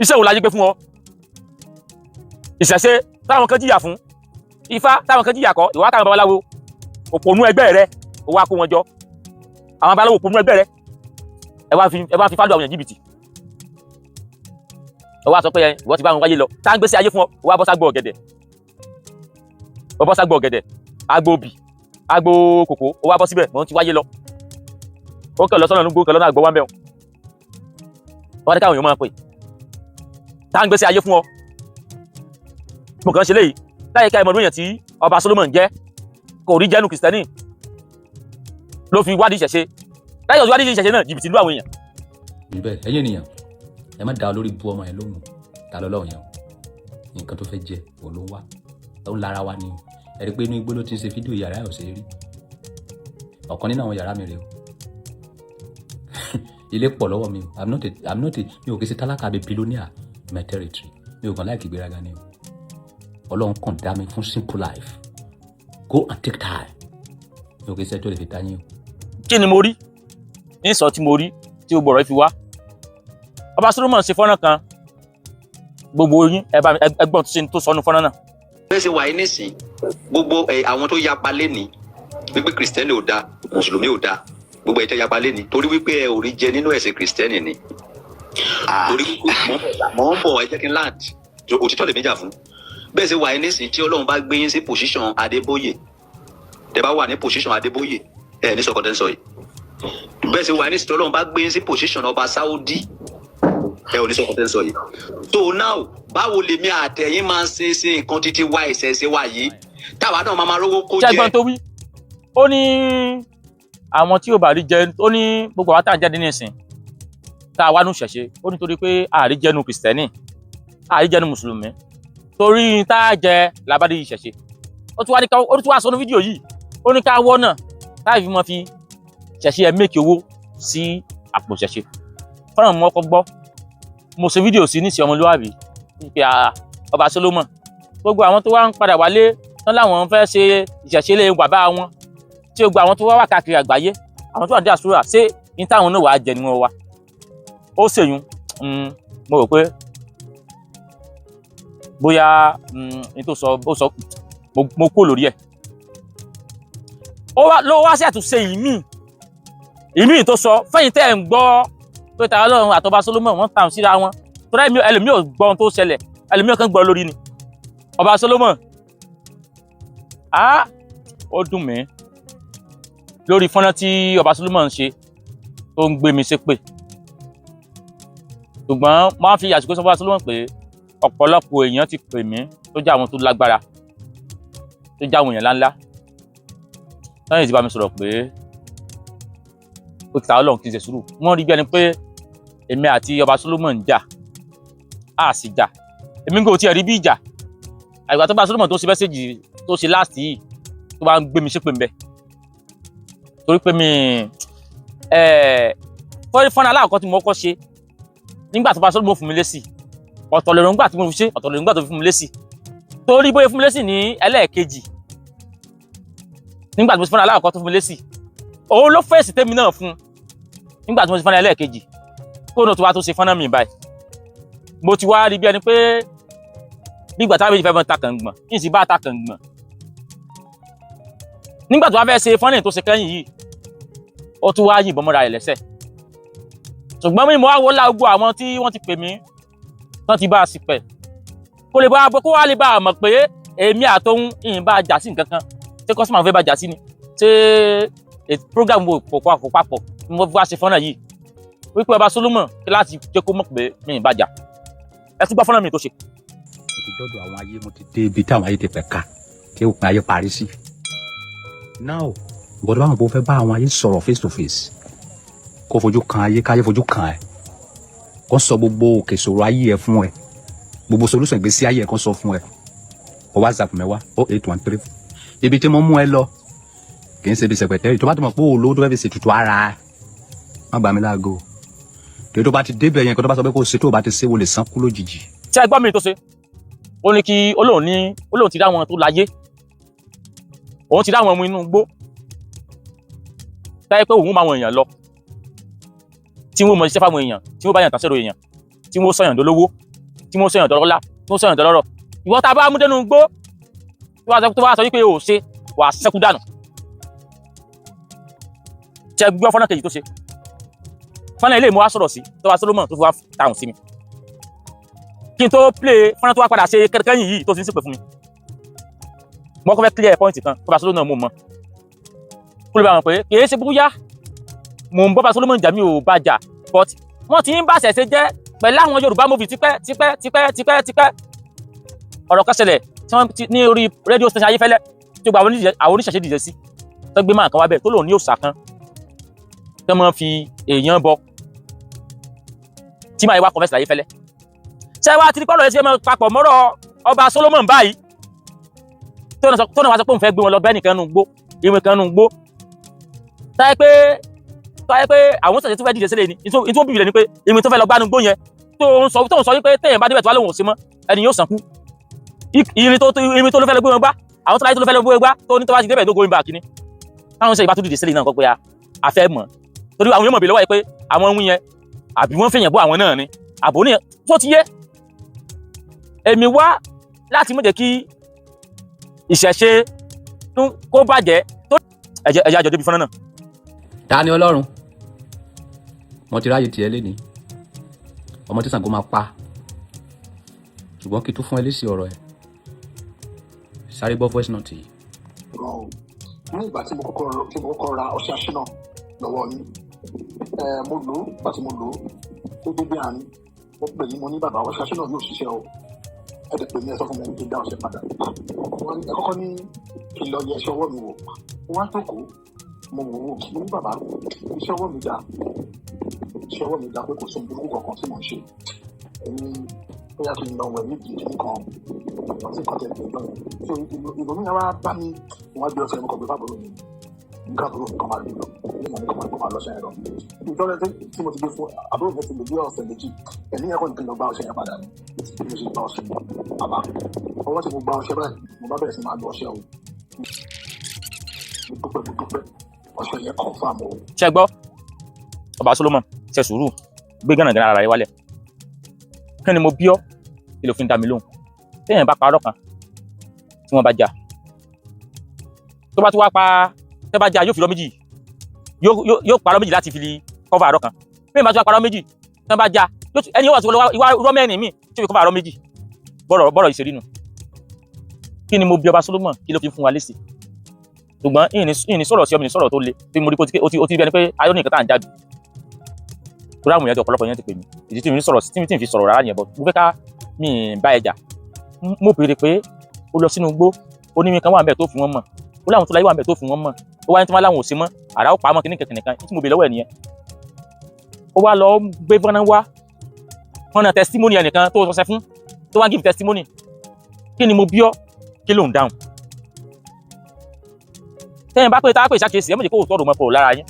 iṣẹ́ wò láyé gbé fún ọ ìṣẹ̀ṣe táwọn kan jìyà fún ifá táwọn kan jìyà kọ ìwà táwọn babaláwo òpònú ẹgbẹ́ rẹ ó wá kó wọn jọ àwọn babaláwo òpònú ẹgbẹ́ rẹ ẹ wá fi fádùn àwọn èèyàn jìbìtì ó wá sọ pé ìwọ ti bá wọn wáyé lọ tá à ń gbèsè ayé fún ọ ó wá bọ́ ságbó ọ̀gẹ̀dẹ̀ ó bọ́ ságbó ọ̀gẹ̀dẹ̀ agbo obì agbo kòkó ó wá bọ́ síbẹ̀ mọ̀ ń ti wáyé lọ ó kẹ́ lọ sọ́nà lóńgbò kẹ́ lọ́nà àgbọ̀ wá ń bẹ̀ wọ́n ní káwọn èèyàn máa pè tá à ń gbèsè ayé fún ọ mo kàn ṣe léyìí láyé ká ìmọ̀lú èèyàn tí ọba Solomon jẹ́ kò rí jẹ́nu kìrìsìtẹ́nì ló fi wádìí ìṣẹ̀ṣe láyé òsì wádìí ìṣẹ̀ṣe náà jìbìtì lú àwọn èèyàn. bẹ́ẹ̀ ẹ̀yin ènìyàn ẹ má da olórí bu ọmọ yẹn lóhùn ta lọ́lọ́run yẹn nǹkan tó fẹ́ jẹ òun ló wá ó lára wa ni ẹ rí i pé inú igbó ló ti ń ṣe fídíò yàrá ẹ̀ ò ṣe rí ọ̀kan nínú àwọn yàrá mi rèé o ilé pọ̀ lọ́wọ́ mi o mi ò kì í ṣe tálákà bíi billionaire my territory mi ò kàn láìkí gbéraga ni o ọlọ́run kàn dá mi fún simple life go and take time mi ò kì í ṣe tó lè fi ta yín o. kí ni mo rí ní sọ tí mo rí tí gbogbo ọ̀rọ̀ fi wá ọba Solomon ṣe fọ́nrán kan gbogbo yín ẹgbọ́n tó sọnù fọ́nrán náà. bẹ́ẹ̀ ṣe wà yín nísìn gbogbo àwọn tó yapa lẹ́ni wípé kìrìsìtẹ́nì ò dáa mùsùlùmí ò dáa gbogbo ẹ̀ tẹ́ yapa lẹ́ni torí wípé ẹ ò rí jẹ nínú ẹ̀sìn kìrìsìtẹ́nì ni torí mọ̀ ń bọ̀ ẹ jẹ́ kí n land òtítọ́ lèmi jà fún bẹ́ẹ̀ ṣe wà yín nísìn tí Ọlọ́run bá gbé yín sí position Adébóyè tẹ́ bá wà ní position Adébóyè ẹ ní sọkọtẹ́ sọ yìí bẹ́ẹ̀ ṣe wà yín nísìn tí Ọlọ́run bá gbé yín sí position ọba Saudi ẹ ò ní sọkọtẹ́ sọ yìí so now báwo lèmi àtẹ̀yìn máa ń ṣe nǹkan títí wá ìṣẹ̀ṣe wá yìí táwa náà máa rówó kó jẹ. ṣẹ́gbọ́n tó wí ó ní àwọn tí ò bá rí jẹ ó ní gbogbo àwọn tá à ń jáde nísìn tá a wá nù ṣẹ̀ṣe ó nítorí pé àrí jẹnu kìrìsìtẹ́nì àrí jẹnu mùsùlùmí torí tá a jẹ làbádé yìí ṣẹ̀ṣe ó tún wá sọ ní fídíò yìí ó ní ká wọ́ náà táì fi mọ́ fi ṣẹ̀ṣe ẹ̀ méèkì owó sí àpò ṣẹ̀ṣe fọ́nrán mọ́ ọkọ̀ gbọ́ mo ṣe fídíò sí níṣẹ́ ọmọlúwàbí pé ọba Solomon gbogbo àwọn tó wá ń padà wálé tán láwọn fẹ́ ṣe ìṣẹ̀ṣe lé bàbá wọn tí gbogbo àwọn tó wá wà káàkiri àgbáyé àwọn tó wà ní àṣúrà ṣé ní táwọn náà wàá jẹ ní wọn wá ó ṣèyún mo rò pé bóyá ní tó sọ mo kó lórí ẹ̀ ló wá sí àtúnṣe ìmí tó sọ fẹ́yìn tẹ́ ẹ̀ ń gbọ́ pé tàà Ọlọ́run àtọba Solomon wọ́n tàn síra wọn tó rẹ́ ẹlòmí ò gbọ́ ohun tó ṣẹlẹ̀ ẹlòmí ò kàn gbọ́ lórí ni ọba Solomon ó dùn mí lórí fọ́nrán tí ọba Solomon ṣe tó ń gbé mi ṣépè ṣùgbọ́n máa ń fi àsìkò sọ fún ọba Solomon pé ọ̀pọ̀lọpọ̀ èèyàn ti pè mí tó jẹ́ àwọn tó lágbára tó jẹ́ àwọn èèyàn ńláńlá lẹ́yìn tí bá mi sọ̀rọ̀ pé ó ti ta Ọlọ́run kì í ṣe sùúrù wọ́n rí bí ẹni pé èmi àti ọba Solomon ń jà á sì jà èmi kò tiẹ̀ rí bí ìjà àgbà tó bá Solomon tó ṣe mẹ́sẹ̀jì tó ṣe láàsì yìí tó bá ń gbé mi ṣépè ń bẹ torí pé mi fọ́nà aláàkọ́ tí mo kọ́ ṣe nígbà tó bá Solomon fún mi lésì ọ̀tọ̀ lèrò ńgbà tí mo fi ṣe ọ̀tọ̀ lèrò ńgbà tó fi fún mi lésì torí bóyá fún mi lésì ní ẹlẹ́ẹ̀kejì nígbà tí mo ti fọ́nà aláàkọ́ tó fún mi lésì òun ló fèsì tèmi náà fún nígbà tí mo ti fọ́nà ẹlẹ́ẹ̀kejì kó náà tó wá tó ṣe fọ́nà mi báyìí mo ti wá rí bí ẹni pé nígbà táwọn méjì fẹ́ mọ́ ta kàngbọ̀n kí n sì bá ta kàngbọ̀n nígbà tó wá fẹ́ ṣe fọ́nà tó ṣe kẹ́yìn yìí ó tún wá yìnbọn mọ́ra rẹ̀ lẹ́sẹ̀ ṣùgbọ́n mi mo wá wọlé gbogbo àwọn tí wọ́n ti pè mí tán ti bá a sì pẹ̀ kó wá lè bá a mọ̀ pé èmi àtòun ìyìn bá a jà sí nǹkan kan ṣé kọ́sìmọ̀ fẹ́ bá a jà sí ni ṣé program wo kò papọ̀ ni mo fi wá ṣe fọ́nà yìí wípé ọba Solomon kí láti jẹ́ kó mọ̀ pé mi ì bá jà ẹ tún gbọ́ fọ́nà mi tó ṣe. mo ti dọ́dọ̀ àwọn ayé mo ti dé ibi táwọn ayé ti pẹ̀ ká kí òpin ayé parí sí now gbọ́dọ̀ báwọn bó fẹ́ bá àwọn ayé sọ̀rọ̀ face to face kó fojú kan ayé káyé fojú kan ẹ kó sọ gbogbo òkè ìṣòro ayé ẹ fún ẹ gbogbo solution ìgbésí ayé ẹ kó sọ fún ẹ o WhatsApp mẹ́wàá 0813 ibi tí mo mú ẹ lọ kì í ṣe ibi sẹpẹtẹrì tó bá tó mọ̀ pé olówó tó fẹ́ fi ṣètùtù ara ẹ má gbà mí láago tó bá ti débẹ̀ yẹn kó tó bá sọ pé kó o ṣe tó o bá ti ṣe wo lè san kú lójijì. ṣé ẹ gbọ́ mi tó ṣe ó ní kí olóhùn ti dá wọn tó láyé òun ti dá wọn ọmọ inú gbó táyé pé òun máa wọn èèyàn lọ tí wọ́n mọ iṣẹ́ fáwọn èèyàn tí wọ́n bá yàn tán sẹ́rọ èèyàn tí wọ́n sọ̀yàn dolówó tí wọ́n sọ̀yàn dọ́lọ́lá tí wọ́n sọ̀yàn dọ́lọ́rọ̀ ìwọ tá a bá mú dénú gbó tó bá sọ wípé o ò ṣe wà á ṣẹ́kù dànù. ṣe gbọ́ fọ́nà kejì tó ṣe fọ́nà ilé ìmú wa sọ̀rọ̀ sí tó bá Solomon tó fi wá tàùn sí mi kí n tó play fọ́nà tó wá padà ṣe kẹ́yìn yìí tó ti ń ṣépè fún mi mo kọ́ fẹ́ clear point kan tó bá Solomon mọ̀ kó lè bá wọn pé kì í ṣe bóyá mò ń bọ́ bá Solomon jà mí ò bá jà but wọ́n ti ń bá ṣẹ̀ṣẹ̀ jẹ́ pẹ̀lú àwọn Yorùbá movie tipẹ́ ọ̀rọ̀ kan ṣẹlẹ̀ tí wọ́n ní orí rédíò station Ayéfẹ́lẹ́ tí gba àwọn oníṣẹ̀ṣẹ̀ dìde sí tó gbé máa kan wá bẹ́ẹ̀ tó lòun ní òòṣà kan tó máa fi èèyàn bọ tí máa wá confess Ayéfẹ́lẹ́ ṣé wá ti rí pọ́nlọ́ ẹ̀ṣẹ̀ máa papọ̀ mọ́rọ̀ ọba Solomon báyìí tó náà wá sọ pé òun fẹ́ gbé wọn lọ bẹ́ẹ̀ nìkan nù gbó ìwé kan nù gbó táyé pé àwọn ṣẹ̀ṣẹ̀ tó fẹ́ dìde sílẹ̀ ni ìtú bíbí rẹ̀ ni pé ìwé tó fẹ́ lọ gbánu gbó yẹn tó ń sọ wípé téèyàn bá débẹ̀ tó wá lóhùn sí mọ́ ẹni yóò sànkú ìrìn tó ló fẹ́ lọ gbé wọn gbá àwọn tó láyé tó ló fẹ́ lọ gbé wọn gbá tó ní tó bá ti débẹ̀ tó going back ni táwọn ṣẹ̀ṣẹ̀ bá tún dìde sílẹ̀ náà kọ́ pé a fẹ́ mọ̀ torí àwọn yóò mọ̀ bí lọ́wọ́ yẹ pé àwọn ohun yẹn àbí wọ́n fẹ̀yìn bọ́ àwọn náà ni àbò ní tó ti yé èmi wá láti mú jẹ́ kí ìṣẹ̀ṣe kó bàjẹ́ tó ẹ̀jẹ̀ àjọ débi fọ́nà náà. ta ni Ọlọ́run mo ti ráyè tiẹ̀ lénìí ọmọ tí Ṣàngó máa pa ṣùgbọ́n kí tó fún ẹ lésì ọ̀rọ̀ ẹ sáré gbọ́ voice note yìí. ní ìgbà tí mo kọ́kọ́ ra ọṣẹ aṣínà lọ́wọ́ yín mo lò ó nígbà tí mo lò ó tó débi àárín mo pè ní mo ní bàbá ọṣẹ aṣínà yóò ṣiṣẹ́ o ẹ dẹ̀ pè mí ẹ sọ fún mi kí n dá ọṣẹ padà ẹ kọ́kọ́ ní kí n lọ yẹ iṣẹ́ ọwọ́ mi wò wọ́n á tókòó mo wò ó mo ní bàbá iṣẹ́ ọwọ́ mi dá pé kò sóhun burúkú kankan tí mò ń ṣe ẹni bóyá kí n lọ wẹ̀ níbi ìdílé kan ọtí kan tẹ̀ lé lọ́yìn so ìrònú yẹn wá bá mi wọ́n á gbé ọṣẹ mi kọ̀ pé bábọ̀ mi nǹkan àbúrò mi kan máa lò lọ ní mọ̀ mi kan máa lọ́ṣẹ yẹn lọ ìjọba tí mo ti gbé fún àbúrò mi ti lè gbé ọ̀sẹ̀ méjì ẹ̀mí yẹn kọ́ ní kí n lọ gbá ọṣẹ yẹn padà ní bí mo ṣe gbá ọṣẹ bàbá ọwọ́ tí mo gbá ọṣẹ báyìí mo bá bẹ̀rẹ̀ sí máa lo ọṣẹ o mo dúpẹ́ ọṣẹ yẹn confirm o. ṣe gbọ́ ọba Solomon ṣe sùúrù gbé gánàgánà ara rẹ wálẹ̀ kí ni mo bí ọ́ kí ló fi ń dá mi lóhùn téèyàn bá parọ́ kan tí wọ́n bá jà tó bá tún wá pa tẹ́ bá jà yóò fi lọ méjì yóò parọ́ méjì láti fi cover àrọ́ kan bẹ́ẹ̀ bá tún wá parọ́ méjì tẹ́ bá jà ẹni yóò wà tó ìwà rọ́mẹ́rin mi tí ó fi cover àrọ́ méjì bọ́rọ̀ ìṣèlú nù kí ni mo bí ọba Solomon kí ló fi fún wa lésì ṣùgbọ́n ìní sọ̀rọ̀ sí ọmọ ìní sọ̀rọ̀ tó le tí mo rí pé ó ti bí ẹni pé ayọ́ ní nǹkan tá à ń jáde torí àwọn èèyàn ọ̀pọ̀lọpọ̀ yẹn ti pè mí ìdí tí mi sọ̀rọ̀ tí mi fi sọ̀rọ̀ rárá yẹn bọ̀ mo fẹ́ ká mi bá ẹja mo béèrè pé ó lọ sínú igbó ó ní mi kan wà ń bẹ̀ tó fi wọ́n mọ̀ ó láwọn tó láyé wà ń bẹ̀ tó fi wọ́n mọ̀ ó wá ní tí wọ́n láwọn ò sí mọ́ àrà ó pa á mọ́ kíní kẹ̀kẹ́ tí mo béèrè lọ́wọ́ ẹ̀ nìyẹn ó wá lọ gbé fọ́nà wá fọ́nà testimony ẹnìkan tó sọsẹ fún tó wá give testimony kí ni mo bí ọ́ kí ló ń dáhùn tẹ́yìn bá pé tá a pè ṣàkíyèsí ẹ mọ̀ jẹ́ kó òótọ́ ọ̀rọ̀ mọ́ pọ̀ lára yín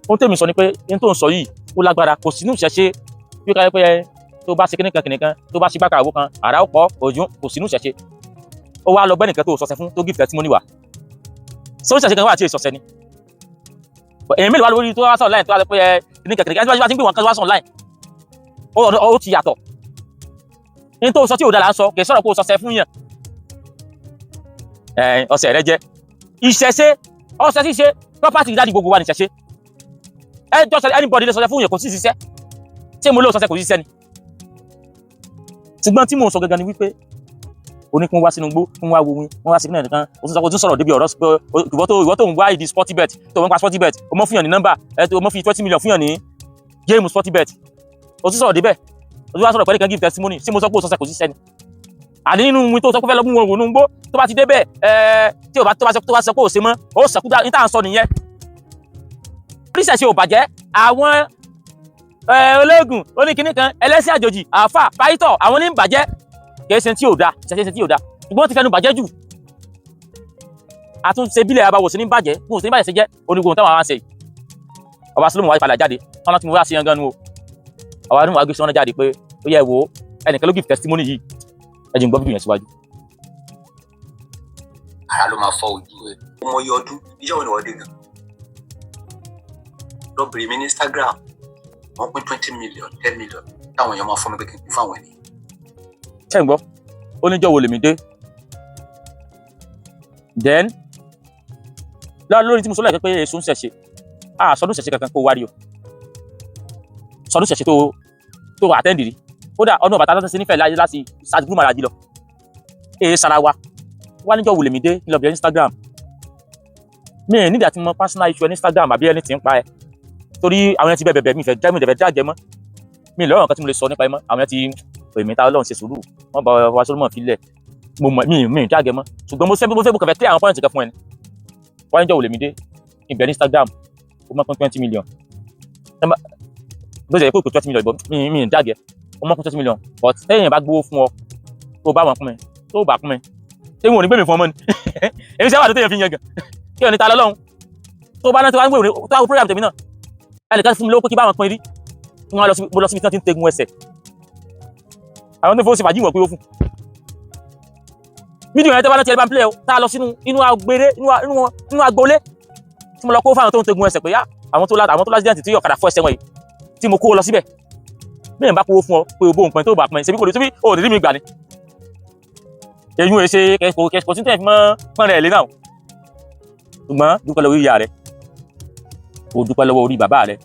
ohun tèmi sọ ni pé ohun tó ń sọ yìí ó lágbára kò sínú ìṣẹ̀ṣe bí ó káyọ̀ pé tó bá ṣe kíníkan tó bá ṣe gbàkà àwò kan àrà ó pọ̀ òjò kò sínú ìṣẹ̀ṣe ó wá lọ gbẹ́ nìkan tó sọsẹ fún tó give testimony wá sórí ìṣẹ̀ṣe kan wà tí èso sẹ ni èyí mélòó wá lórí tó wá sọ online tó wá sọ pé kíníkan ẹni tí wọ́n ti ń gbé wọn kan tó wá sọ online ó ti yàtọ̀ ní tó sọ tí ò dára ń sọ kì í sọ̀rọ̀ kó sọsẹ fún yàn ọ̀sẹ̀ rẹ jẹ́ ìṣẹ̀ṣe ọ̀sẹ̀ ṣíṣe property dáàdi gbogbo wa ní ìṣẹ̀ṣe ẹjọ́ sọ anybody lè sọsẹ fún yàn kò sí ṣiṣẹ́ ṣé mo lè sọsẹ kò sí ṣiṣẹ́ ni ṣùgbọ́n tí mò ń sọ gangan ni wípé oníkun wá sínú gbó fún wa wo wọn wá sí kíni nìkan o tún sọ̀rọ̀ débi ọ̀rọ̀ ìwọ tó ń wá ìdí Sportybet tó ń pa Sportybet o mọ̀ fún yàn ní nọ́mbà o mọ̀ fi 20 million fún yàn ní géèmù Sportybet o tún sọ̀rọ̀ débẹ̀ o tún wá sọ̀rọ̀ pẹ̀lú kan give testimony ṣé mo sọ pé o sọsẹ kò sí ṣiṣẹ́ ni àní nínú wí tó sọ pé fẹ́ lọ mú wọn wò nínú gbó tó bá ti débẹ̀ tí tó bá sọ pé ò ṣe mọ́ ó sọ̀kú dá ní tá à ń sọ nìyẹn. oríṣiríṣi ò bàjẹ́ àwọn ológun oníkíní kan ẹlẹ́sìn àjòjì àáfà pàìtọ̀ àwọn ní bàjẹ́ kìí ṣe tí ò da ṣe tí ò da ṣùgbọ́n ti fẹnu bàjẹ́ jù àtúnṣe bílẹ̀ abawò sí ní bàjẹ́ bó sí ní bàjẹ́ ṣe jẹ́ onígun táwọn àwọn ṣe yìí. Ọba Solomon wáyé padà jáde tọ́nà tí mo wá sí yangan nu o ọba nínú àgbẹ̀ sọ́nà jáde pé ó yẹ wo ẹnìkan ló give testimony yìí ẹ jẹ́ n gbọ́ fídíò yẹn síwájú. ara ló máa fọ ojú ẹ. ọmọ iye ọdún iṣẹ́ wo ni wọ́n dé gan. lọ bèrè mi ní Instagram wọ́n pín 20 million 10 million táwọn èèyàn máa fún mi pé kí n pín fáwọn ènìyàn. ṣé ń gbọ́ ó níjọ́ wo lèmi dé then lórí tí mo sọ lẹ́ẹ̀kẹ́ pé èso ń ṣẹ̀ṣẹ̀ sọdún ṣẹ̀ṣẹ̀ kankan kó wárí o sọdún ṣẹ̀ṣẹ̀ tó àtẹ́ǹdì rí kódà ọdún Ọbàtálá tó ṣe nífẹ̀ẹ́ láyé láti ṣáàjú màrà jí lọ sara wa wá níjọ́ wo lèmi dé kí lọ bẹ̀rẹ̀ Instagram mi ì nídìí àti mọ personal issue ní Instagram àbí ẹni tí ń pa ẹ torí àwọn ẹni tí bẹ̀bẹ̀ mi ìfẹ́ jẹ́ mi ìdẹ̀fẹ́ jáde mọ́ mi ì lọ́rọ̀ nǹkan tí mo lè sọ nípa ẹ mọ́ àwọn ẹni tí èmi ta Ọlọ́run ṣe sùúrù wọ́n bá wa Solomon fi lẹ̀ mo mọ̀ mi ì jáde mọ́ ṣùgbọ́n mo fẹ́ kẹfẹ́ clear àwọn point kan fún ẹni wá níjọ́ wo lèmi dé ìbẹ̀rẹ̀ Instagram ó mọ́ pín 20 million bó ṣe yẹ kó pé 20 million bọ́ mi ì jáde ó mọ́ pín 20 million but tẹ́yìn bá gbowó fún ọ tó bá wọn pín mi tó bá pín mi ṣé wọn ò ní gbé mi fún ọmọ ni èmi sẹ́wà tó tẹ̀yìn fi yan gan kí ọ ní ta lọ́lọ́run tó bá náà tí wọ́n ń gbé tó wá program tèmi náà ẹnìkan fún mi lówó pé kí bá wọn pín rí wọn lọ síbi tí wọ́n ti ń tegun ẹsẹ̀ àwọn tó fowó sí fàájì wọn pé ó fún fídíò yẹn tẹ́ bá náà ti ẹ̀rí bá ń play tá a lọ sínú inú agbèrè inú agboolé tí mo lọ kó fáwọn tó ń tegun ẹsẹ̀ pé yá àwọn tó lásìdẹ́ǹtì tí ọ̀kadà fọ́ ẹsẹ̀ wọn yìí tí mo kó lọ síbẹ̀ bẹ́ẹ̀ bá kówó fún ọ pé o bó nǹkan tó bá pín ṣebí kò lè tóbi ò ní rí mi gbà ni èyí ò ṣe kẹsìkò tí tẹ̀ fi mọ́ pọ́n rẹ̀ lé náà ṣùgbọ́n dúpẹ́ lọ́wọ́ ìyá rẹ̀ o dúpẹ́ lọ́wọ́ orí bàbá rẹ̀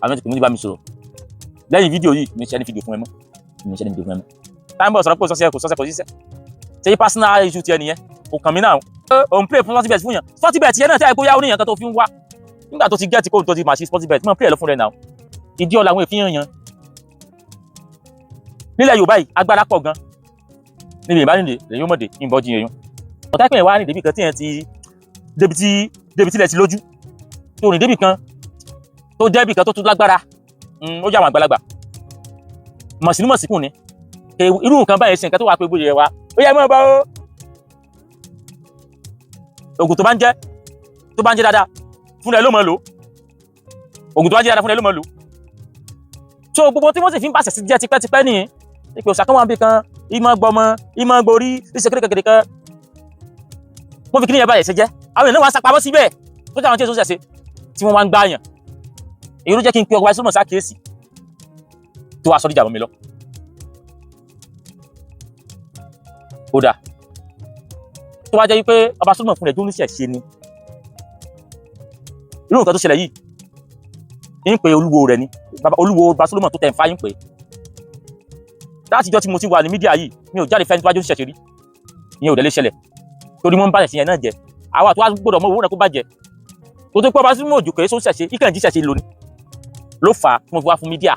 àwọn ètò ìmúdí bá mi sọ̀rọ̀ lẹ́yìn fídíò yìí mi ṣe ní fídíò fún ẹ mọ́ táìmù sọ̀rọ̀ pé kò sọ́sẹ̀ kò síṣẹ́ ṣe yí personal issue ti ẹ nìyẹn kò kàn mí náà òun play fún Sportybet fún yàn Sportybet yẹn náà tí a kó yá oníyàn kan tó fi ń wá nígbà tó ti gẹ́ẹ̀tì kóòtù tó ti máa ṣe Sportybet mọ̀ play lọ fún rẹ̀ náà ìdí ọ̀la àwọn èèyàn yan nílẹ̀ Yorùbá yìí agbára pọ̀ gan níbi ìbánilè lè yóò mọ̀dé ìbọn jiyàn yún ọ̀tá ìpínyẹ̀ wá ní débì kan tí yẹn ti débi tílẹ̀ ti lójú tó rìn débì kan tó débì kan tó tún lágbára ó jẹ́ àwọn àgbàlagbà mọ̀sínúmọ̀síkùn ni irú nǹkan báyìí ṣe nǹkan tó wà pé bóyá wa ó yẹ mọ́ bá ó ògùn tó bá ń jẹ́ dáadáa fúnra ẹ ló mọ̀ lò ògùn tó bá ń jẹ́ dáadáa fúnra ẹ ló mọ̀ lò so gbogbo tí wọ́n sì fi ń bàṣẹ̀ sí jẹ́ tipẹ́tipẹ́ nìyẹn ìpè òṣà kan wà bí kan ìmọ̀ gbọmọ ìmọ̀ gborí ìṣe kékeré kan wọ́n fi kí nìyẹn báyìí ṣe jẹ́ àwọn èèyàn wá sapamọ́ síbẹ̀ tó jẹ́ àwọn tí èso ṣẹ̀ṣẹ̀ tí wọ́n wá ń gbáyàn èyí ló jẹ́ kí n pe Ọba Solomon ṣàkíyèsí tó wá sọ díjà mọ́ mi lọ. ó dà tó wá jẹ́ wípé Ọba Solomon fún rẹ̀ tó ń ṣẹ̀ṣẹ̀ ni irú nǹkan tó ṣẹlẹ̀ yìí ń pe olúwo rẹ̀ ni olúwo Ọba Solomon tó tẹ̀ ń fáyín pé láti ìjọ tí mo ti wà ní mídíà yìí mi ò jáde fẹ́ni tó wájú ṣẹ̀ṣẹ̀ rí ìyẹn ò dẹ̀ lè ṣẹlẹ̀ torí wọ́n ń bàjẹ́ sí yẹn náà jẹ́ àwa tó wá gbọ́dọ̀ mọ owó rẹ̀ kó bàjẹ́ tó tó pé Ọba Solomon òjò kèé só ṣẹ̀ṣẹ̀ ìkànnì jí ṣẹ̀ṣẹ̀ lónìí ló fà á tí mo fi wá fún mídíà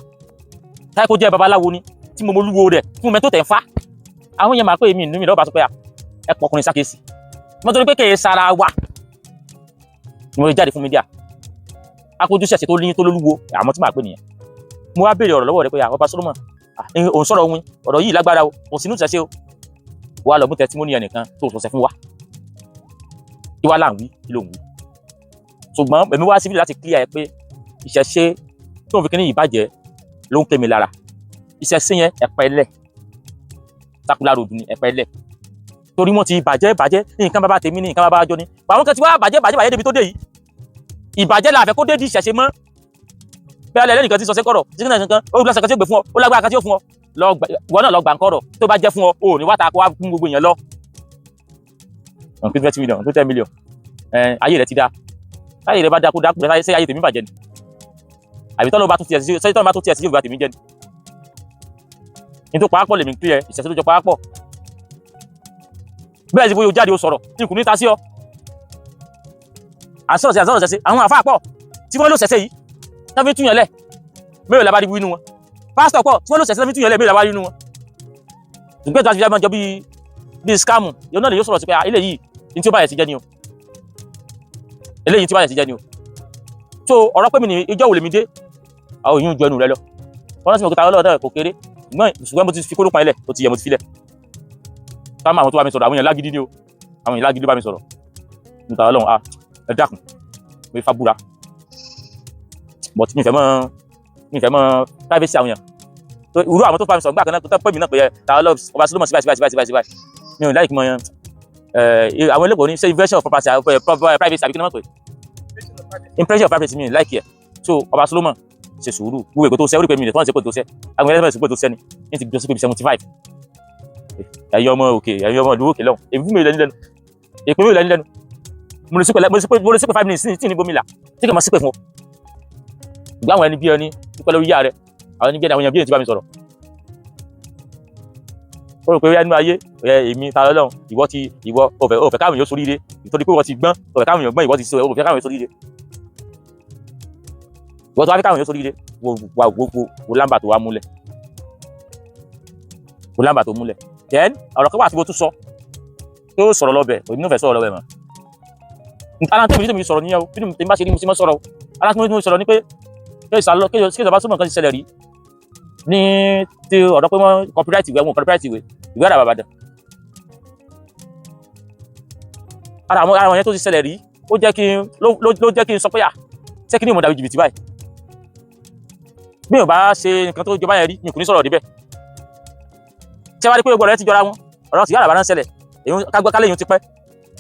táyé kó jẹ́ babaláwo ni tí mo mọ olúwo rẹ̀ fún mi tó tẹ̀ ń fá àwọn yẹn máa pé èmi nínú mi lọ́wọ́ bá sọ pé ẹ pọkùnrin sákèsì mo torí pé kèé sara wa ni mo jáde fún mídíà akójú ṣẹ̀ṣẹ̀ tó líyìn tó lólúwo àmọ́ tí màá pè nìyẹn mo wá béèrè ọ̀rọ̀ lọ́wọ́ rẹ̀ pé Ọba Solomon òun sọ̀rọ̀ wín ọ̀rọ̀ yìí lágbára o kò sínú ìṣẹ̀ṣẹ̀ o wà lọ mú testimony ẹnìkan tó sọ̀sẹ̀ fún wa kí wá là ń wí kí ló ń wí ṣùgbọ́n èmi wá síbí láti clear ẹ pé ìṣẹ̀ṣẹ̀ tó ń fi kíní yìí bàjẹ́ ló ń ké mi lára ìṣẹ̀ṣẹ̀ yẹn ẹ̀pẹ́lẹ̀ Circular Road ni ẹ̀pẹ́lẹ̀ torí wọ́n ti bàjẹ́ nǹkan bàbá tèmi ní nǹkan bàbá àjọ ni àwọn kan ti wá bàjẹ́ débi tó dé yìí ìbàjẹ́ la fẹ́ kó dé di ìṣẹ̀ṣẹ̀ mọ́ bẹ́ẹ̀ lẹ́yìn nìkan ti sọ sẹ́kọ̀rọ̀ sígbìn náà nǹkan ó lọ́sẹ̀ kan tí ó gbé fún ọ ó lágbára kan tí ó fún ọ ìwọ náà lọ gbà ń kọ̀rọ̀ tó bá jẹ́ fún ọ ò ní wá ta kó wá fún gbogbo èèyàn lọ. ọ̀n pé 20 million tó 10 million ayé rẹ̀ ti dá ayé rẹ̀ bá dá kó dá kúrẹ́ ṣé ayé tèmi bàjẹ́ ni àbí tọ́lọ́ bá tún tiẹ̀ sí yóò bá tèmi jẹ́ ni. ní tó pàápọ̀ lèmi pé ẹ ìṣẹ̀ṣẹ̀ tó jọ pàápọ̀ bẹ́ẹ̀ sì bóyá o jáde o sọ̀rọ̀ tí kò ní ta sí ọ. àsọ̀rọ̀ ṣẹ̀ṣẹ̀ àwọn àfáà pọ̀ tí wọ́n lò ṣẹ̀ṣẹ̀ yìí tán fi túyàn lẹ̀ mẹ́rin làbá rí inú wọn pásítọ̀ pọ̀ tí wọ́n lò ṣẹ̀ṣẹ̀ tán fi túyàn lẹ̀ mẹ́rin làbá rí inú wọn ṣùgbọ́n tó a ti fi máa jọ bí bíi scam yóò náà lè yóò sọ̀rọ̀ sí pé eléyìí ní tí ó bá yẹ ti jẹ́ ni o eléyìí tí ó bá yẹ ti jẹ́ ni o so ọ̀rọ̀ pé mi ní ìjọ wò lèmi dé àwọn èèyàn ju ẹnu rẹ lọ wọn láti mọ̀ kíta ọlọ́ọ̀dọ́ kò kéré ṣùgbọ́n mo ti fi kóró pa ilẹ̀ ó ti yẹ mo ti filẹ̀ táwọn àwọn tó bá mi sọ̀rọ̀ àwọn èèyàn lágídí ni o àwọn èèyàn lágídí bá mi sọ̀rọ̀ níta ọlọ́run ẹ dákun mo fa búra but mi fẹ́ mọ́ privacy àwọn èèyàn tó irú àwọn tó bá mi sọ̀rọ̀ gbà kan náà tó pẹ́ mi náà pé ta Ọba Solomon síbáyìí mi ò láì mọ àwọn elépo ní ṣe inversion of property privacy àbí kí ni wọ́n pè impression of privacy mi ò láì kí ẹ̀ so Ọba Solomon ṣe sùúrù gbogbo èkó tó ṣe orí pé mi lè fọ́n ṣe pé tó ṣe àwọn ẹlẹ́mọ̀ ṣe pé tó ṣe ni ní ti gbé sí pé 75 ẹ̀yin ọmọ òkè ẹ̀yin ọmọ ìlú òkè lọ́hùn èmi fún mi lẹ́nu lẹ́nu èpè mi lẹ́nu lẹ́nu mo lè sí pé 5 minutes tí ní gómìnà tí kì í mọ̀ sí pé fún ọ ìgbà àwọn ẹni bí ẹni pípẹ́ lórí yá rẹ àwọn ẹni bí ẹni àwọn èèyàn bí ẹni tí bá mi sọ̀rọ̀ ó rò pé ẹnu ayé èmi ta lọ́hùn ìwọ òfẹ́ káwọn èèyàn sóríire nítorí pé wọ́n ti gbọ́n òfẹ́ káwọn èèyàn gbọ́n ìwọ ti sọ òfẹ́ káwọn èèyàn sóríire ìwọ tó wá fẹ́ káwọn èèyàn sóríire wo lámbà tó wá múlẹ̀ wo lámbà tó múlẹ̀ then ọ̀rọ̀ kan wà tí mo tún sọ tó sọ̀rọ̀ lọ́bẹ̀ òní nífẹ̀ẹ́ sọ̀rọ̀ lọ́bẹ̀ mọ́ aláǹtẹ̀ mi sọ̀rọ̀ níyàwó bí mi bá ṣe rí mo sì mọ́ sọ̀rọ̀ aláǹtẹ̀ mi sọ̀rọ̀ ní pé kí Ọba Solomon kan ti ṣẹlẹ̀ rí ní ti ọ̀dọ́ pé wọ́n copyright ìwé wọn copyright ìwé àdàbà Ìbàdàn ara àwọn yẹn tó ti ṣẹlẹ̀ rí ó jẹ́ kí n sọ pé ṣé kí ni mo dàbí jìbìtì báyìí bí mo bá ṣe nǹkan tó jọba yẹn rí mi kò ní sọ̀rọ̀ níbẹ̀ ṣé wàá rí pé gbogbo rẹ̀ ti jọra wọn ọ̀rọ̀ ti àdàbà náà ṣẹlẹ̀ èyí kálẹ̀ yìí ti pẹ́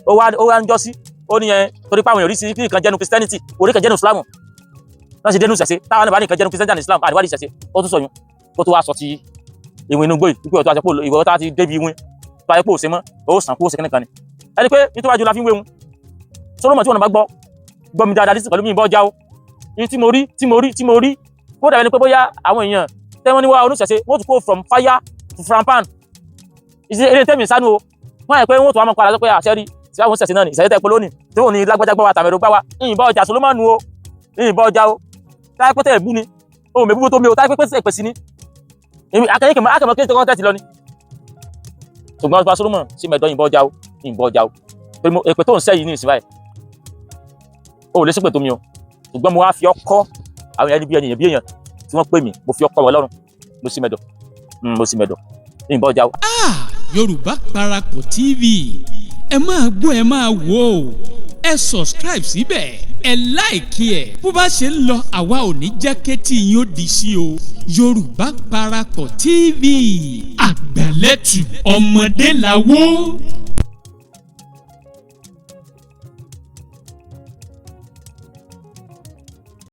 ó wá ń jọ́ sí ó ní yẹn torí pé àwọn èèyàn rí sí kí nǹkan jẹ́nu Christianity orí kan jẹ́nu Islam náà ṣe dénú ṣẹ̀ṣẹ̀ táwọn náà bá ní nǹkan jẹ́nu Christianity and Islam àdìwádìí ṣẹ̀ṣẹ̀ ó tún sọyún ó tó wá sọ ti ìwé inú gbòì wípé ọ̀tọ̀ àṣepọ̀ ìwọ tá ti débi ìwé tó ayé pò ṣe mọ́ ó sàn kó ṣe kíní kan ni ẹni pé nítorí la fi ń wéhun Solomon tí wọn bá gbọ́ mi dáadáa dísìn pẹ̀lú mi ìbọn ọjà o ní tí mo rí kó dàbí ẹni pé bóyá àwọn èèyàn tẹ́wọ́n ní wá oníṣẹ̀ṣe wọ́n tún kó from fire to frampan ilé tẹ́mi sánú o wọ́n yẹ pé wọ́n tún wá mọ́ padà sọ pé àṣẹ rí sí àwọn ṣẹ̀ṣẹ̀ náà ní ìṣẹ̀lẹ̀ tẹ́ lónìí tí wọ́n ní lágbájá gbọ́ wa tàmẹ̀rọ gbá wa ìyìnbọn ọjà Solomon o ìyìnbọn ọjà o táyé pé tẹ̀ bú ni o mẹ́bú tó mi o táyé pé tẹ̀ pèsè ni akẹ́mọ̀ kí n tẹ́kọ́ tẹ́tì lọ ni ṣùgbọ́n Ọba Solomon sí mẹ́dọ̀ ìyìnbọn ọjà o pé èpè tó ń sẹ́ yìí ní ìsìn báyìí o lè ṣépè tó mi o ṣùgbọ́n mo wá fi ọkọ́ àwọn ẹni bí èèyàn tí wọ́n pè mí mo fi ọkọ́ wọn lọ́rùn mo sì mẹ́dọ̀ ìyìnbọn ọjà o. Yorùbá Parapọ̀ TV ẹ máa gbọ́ ẹ máa wò ó ẹ subscribe síbẹ̀ ẹ like ẹ bó bá ṣe ń lọ àwa ò ní jẹ́ kétí yín ó di sí o Yorùbá Parapọ̀ TV àgbàlẹ́tù ọmọdé làwọ̀